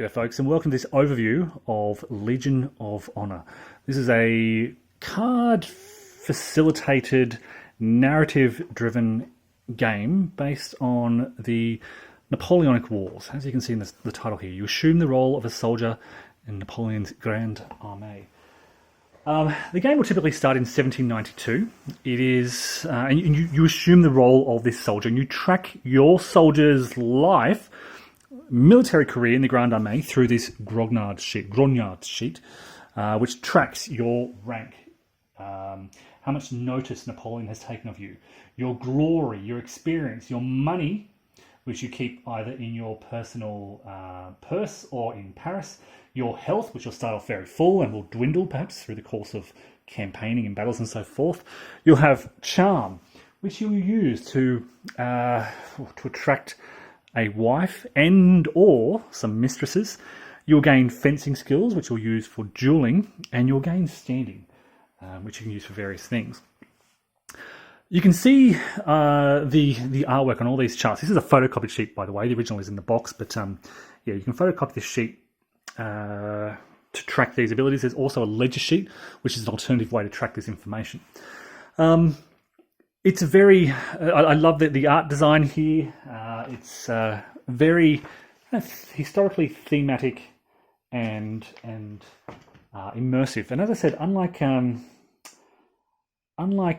G'day folks, and welcome to this overview of Legion of Honor. This is a card facilitated narrative driven game based on the Napoleonic Wars. As you can see in the title here, you assume the role of a soldier in Napoleon's Grand Armée. The game will typically start in 1792. It is, and you assume the role of this soldier, and you track your soldier's life, military career in the Grand Armée through this grognard sheet, which tracks your rank, how much notice Napoleon has taken of you, your glory, your experience, your money, which you keep either in your personal purse or in Paris, your health, which will start off very full and will dwindle perhaps through the course of campaigning and battles and so forth. You'll have charm, which you'll use to attract a wife and or some mistresses. You'll gain fencing skills, which you'll use for dueling, and you'll gain standing, which you can use for various things. You can see the artwork on all these charts. This is a photocopied sheet, by the way. The original is in the box, but yeah, you can photocopy this sheet to track these abilities. There's also a ledger sheet, which is an alternative way to track this information. It's a very, I love the art design here. It's very historically thematic and immersive. And as I said, unlike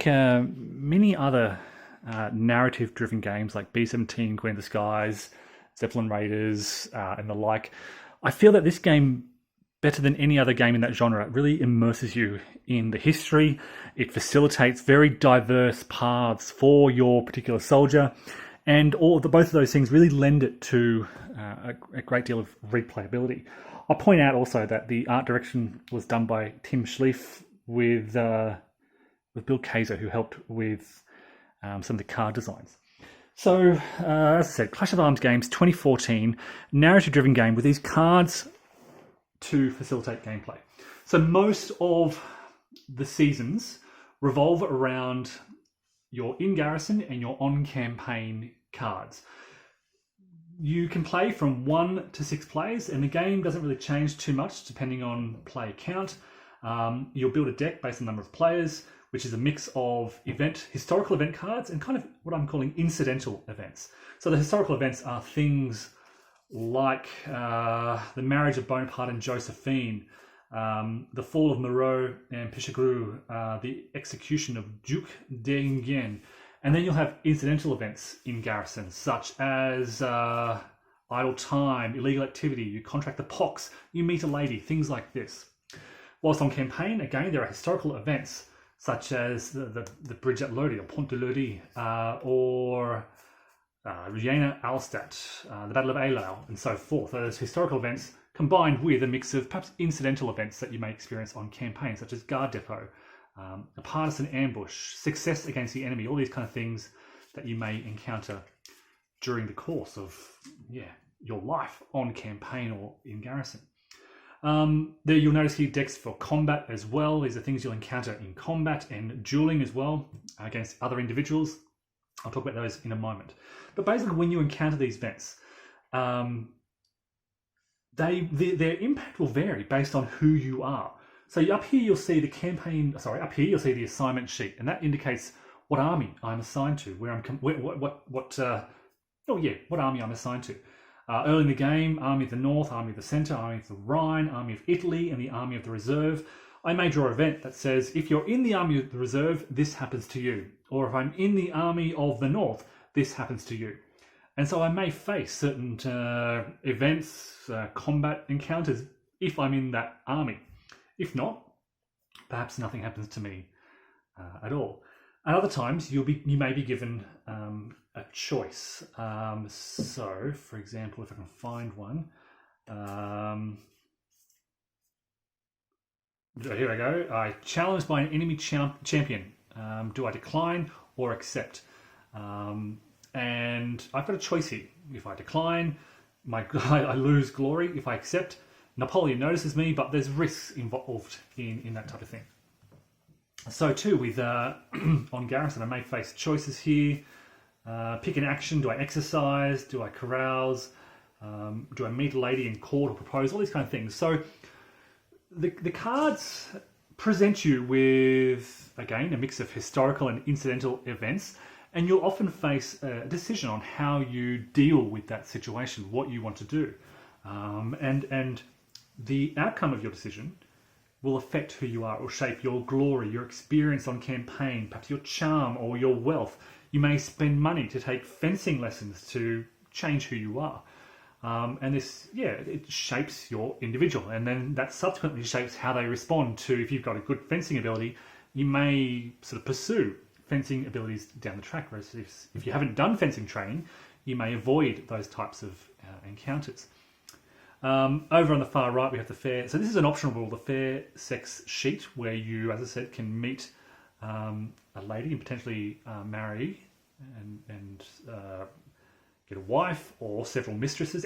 many other narrative-driven games like B-17, Queen of the Skies, Zeppelin Raiders, and the like, I feel that this game, better than any other game in that genre, really immerses you in the history. It facilitates very diverse paths for your particular soldier, and both of those things really lend it to a great deal of replayability. I'll point out also that the art direction was done by Tim Schlief with Bill Kaiser, who helped with some of the card designs. So, as I said, Clash of Arms Games 2014, narrative-driven game with these cards to facilitate gameplay. So most of the seasons revolve around your in-garrison and your on-campaign cards. You can play from 1 to 6 players, and the game doesn't really change too much depending on player count. You'll build a deck based on the number of players, which is a mix of historical event cards and kind of what I'm calling incidental events. So the historical events are things like the marriage of Bonaparte and Josephine, the fall of Moreau and Pichegru, the execution of Duke d'Enghien. And then you'll have incidental events in garrisons, such as idle time, illegal activity, you contract the pox, you meet a lady, things like this. Whilst on campaign, again, there are historical events, such as the bridge at Lodi, or Pont de Lodi, or Jena Alstadt, the Battle of Eylau, and so forth. Those historical events combined with a mix of perhaps incidental events that you may experience on campaign, such as guard depot, a partisan ambush, success against the enemy, all these kind of things that you may encounter during the course of your life on campaign or in garrison. There you'll notice here decks for combat as well. These are things you'll encounter in combat and dueling as well against other individuals. I'll talk about those in a moment. But basically, when you encounter these events, their impact will vary based on who you are. So up here you'll see up here you'll see the assignment sheet, and that indicates what army I'm assigned to, what army I'm assigned to. Early in the game, Army of the North, Army of the Centre, Army of the Rhine, Army of Italy, and the Army of the Reserve. I may draw an event that says, if you're in the Army of the Reserve, this happens to you. Or if I'm in the Army of the North, this happens to you. And so I may face certain events, combat encounters, if I'm in that army. If not, perhaps nothing happens to me at all. At other times, you may be given a choice. So, for example, if I can find one, here I go. I challenged by an enemy champion. Do I decline or accept? And I've got a choice here. If I decline, I lose glory. If I accept, Napoleon notices me, but there's risks involved in that type of thing. So too, with on garrison, I may face choices here. Pick an action. Do I exercise? Do I carouse? Do I meet a lady in court or propose? All these kind of things. So the cards present you with, again, a mix of historical and incidental events, and you'll often face a decision on how you deal with that situation, what you want to do. And the outcome of your decision will affect who you are. It will shape your glory, your experience on campaign, perhaps your charm or your wealth. You may spend money to take fencing lessons to change who you are. And this, it shapes your individual. And then that subsequently shapes how they respond to, if you've got a good fencing ability, you may sort of pursue fencing abilities down the track. Whereas if you haven't done fencing training, you may avoid those types of encounters. Over on the far right, we have the fair. So this is an optional rule, the fair sex sheet, where you, as I said, can meet a lady and potentially marry and get a wife or several mistresses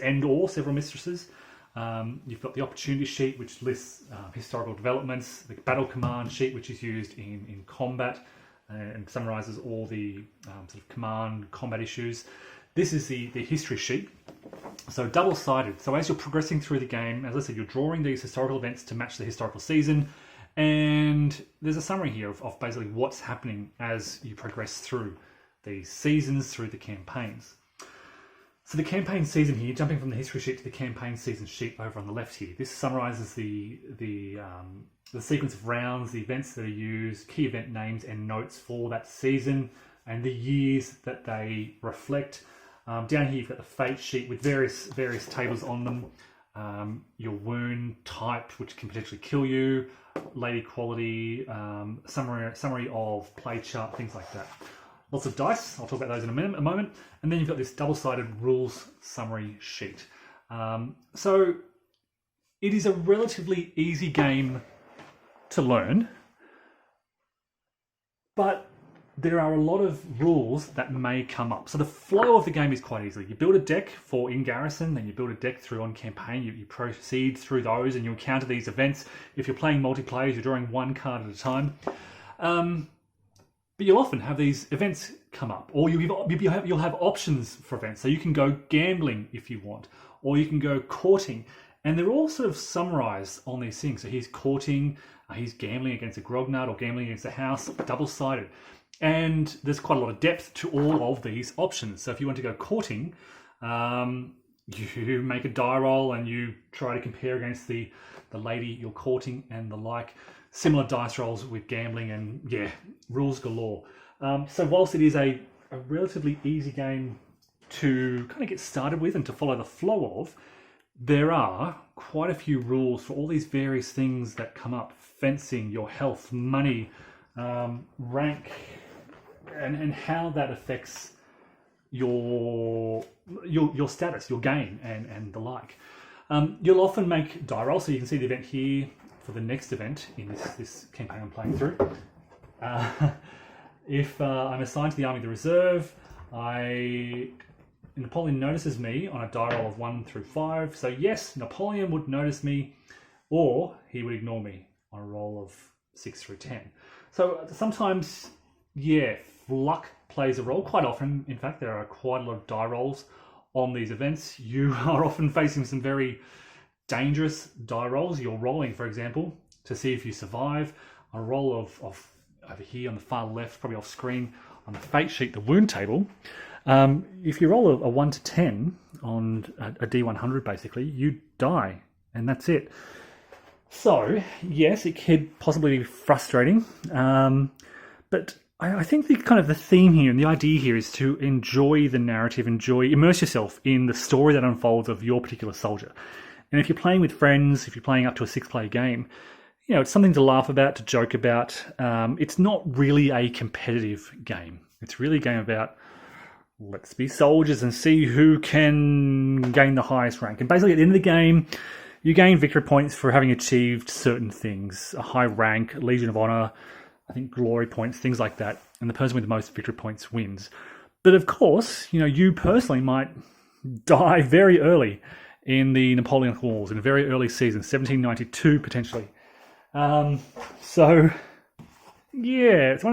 You've got the opportunity sheet, which lists historical developments, the battle command sheet, which is used in combat and summarises all the sort of command combat issues. This is the history sheet. So double-sided. So as you're progressing through the game, as I said, you're drawing these historical events to match the historical season. And there's a summary here of basically what's happening as you progress through these seasons, through the campaigns. So the campaign season here, jumping from the history sheet to the campaign season sheet over on the left here, this summarises the sequence of rounds, the events that are used, key event names and notes for that season, and the years that they reflect. Down here you've got the fate sheet with various tables on them. Your wound type, which can potentially kill you, lady quality, summary of play chart, things like that. Lots of dice. I'll talk about those in a moment. And then you've got this double-sided rules summary sheet. So it is a relatively easy game to learn, but there are a lot of rules that may come up. So the flow of the game is quite easy. You build a deck for in garrison, then you build a deck through on campaign. You proceed through those and you encounter these events. If you're playing multiplayer, you're drawing one card at a time. But you'll often have these events come up, or you'll have options for events. So you can go gambling if you want, or you can go courting. And they're all sort of summarized on these things. So he's courting, he's gambling against a grognard or gambling against a house, double-sided. And there's quite a lot of depth to all of these options. So if you want to go courting, you make a die roll and you try to compare against the lady you're courting and the like. Similar dice rolls with gambling and rules galore. So whilst it is a relatively easy game to kind of get started with and to follow the flow of, there are quite a few rules for all these various things that come up. Fencing, your health, money, rank, and how that affects your status, your gain, and the like. You'll often make die rolls, so you can see the event here for the next event in this campaign I'm playing through. If I'm assigned to the Army of the Reserve, Napoleon notices me on a die roll of 1 through 5. So yes, Napoleon would notice me, or he would ignore me on a roll of 6 through 10. So sometimes, luck plays a role. Quite often, in fact, there are quite a lot of die rolls on these events. You are often facing some very dangerous die rolls. You're rolling, for example, to see if you survive. A roll of over here on the far left, probably off screen, on the fate sheet, the wound table. If you roll a 1 to 10 on a D100, basically, you die, and that's it. So, yes, it could possibly be frustrating, but I think the theme here and the idea here is to enjoy the narrative, immerse yourself in the story that unfolds of your particular soldier. And if you're playing with friends, if you're playing up to a 6-player game, it's something to laugh about, to joke about. It's not really a competitive game. It's really a game about, let's be soldiers and see who can gain the highest rank. And basically at the end of the game, you gain victory points for having achieved certain things, a high rank, Legion of Honor, I think glory points, things like that. And the person with the most victory points wins. But of course, you personally might die very early in the Napoleonic Wars, in a very early season, 1792 potentially. It's one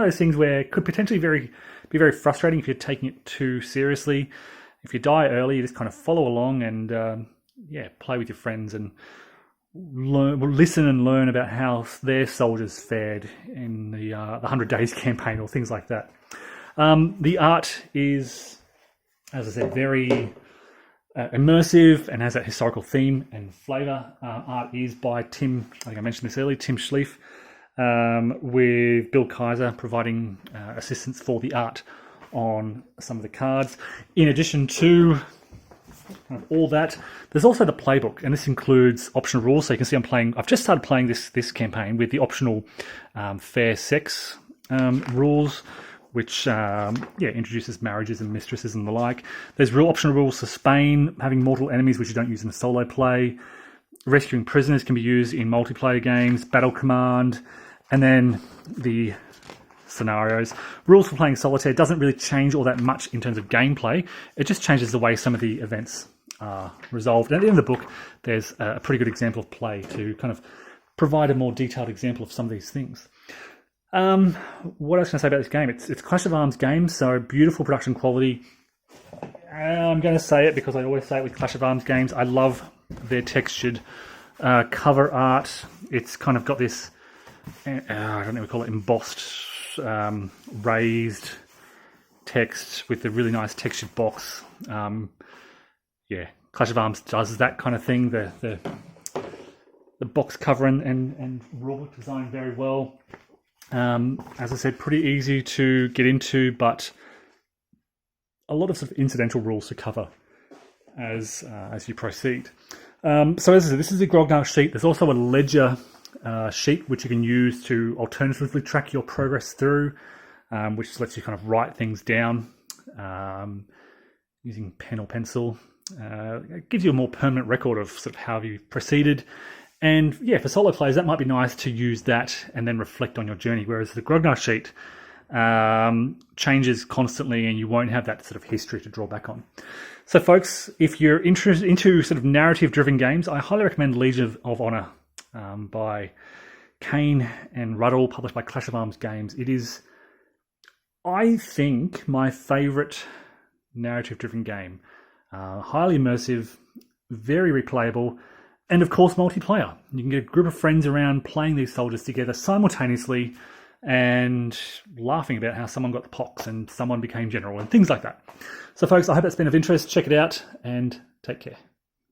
of those things where it could potentially be very frustrating if you're taking it too seriously. if you die early, you just kind of follow along and play with your friends and listen and learn about how their soldiers fared in the 100 Days campaign or things like that. The art is, as I said, very immersive and has that historical theme and flavour. Art is by Tim, I think I mentioned this earlier, Tim Schlief, with Bill Kaiser providing assistance for the art on some of the cards. In addition to all that, there's also the playbook, and this includes optional rules. So you can see I've just started playing this campaign with the optional fair sex rules, which introduces marriages and mistresses and the like. There's optional rules for Spain, having mortal enemies, which you don't use in a solo play. Rescuing prisoners can be used in multiplayer games, battle command, and then the scenarios. Rules for playing solitaire doesn't really change all that much in terms of gameplay. It just changes the way some of the events are resolved. And at the end of the book, there's a pretty good example of play to kind of provide a more detailed example of some of these things. What else can I say about this game? It's Clash of Arms game, so beautiful production quality. I'm going to say it because I always say it with Clash of Arms games. I love their textured cover art. It's kind of got this, I don't know, we call it embossed, raised text with a really nice textured box. Clash of Arms does that kind of thing. The box cover and rulebook design very well. As I said, pretty easy to get into, but a lot of sort of incidental rules to cover as you proceed. So as I said, this is a Grognard sheet. There's also a ledger sheet which you can use to alternatively track your progress through, which lets you kind of write things down using pen or pencil. It gives you a more permanent record of sort of how you proceeded. And for solo players, that might be nice to use that and then reflect on your journey. Whereas the Grognard sheet changes constantly and you won't have that sort of history to draw back on. So folks, if you're interested into sort of narrative-driven games, I highly recommend Legion of Honor by Kane and Ruddle, published by Clash of Arms Games. It is, I think, my favourite narrative-driven game. Highly immersive, very replayable, and of course multiplayer. You can get a group of friends around playing these soldiers together simultaneously and laughing about how someone got the pox and someone became general and things like that. So folks, I hope that's been of interest. Check it out and take care.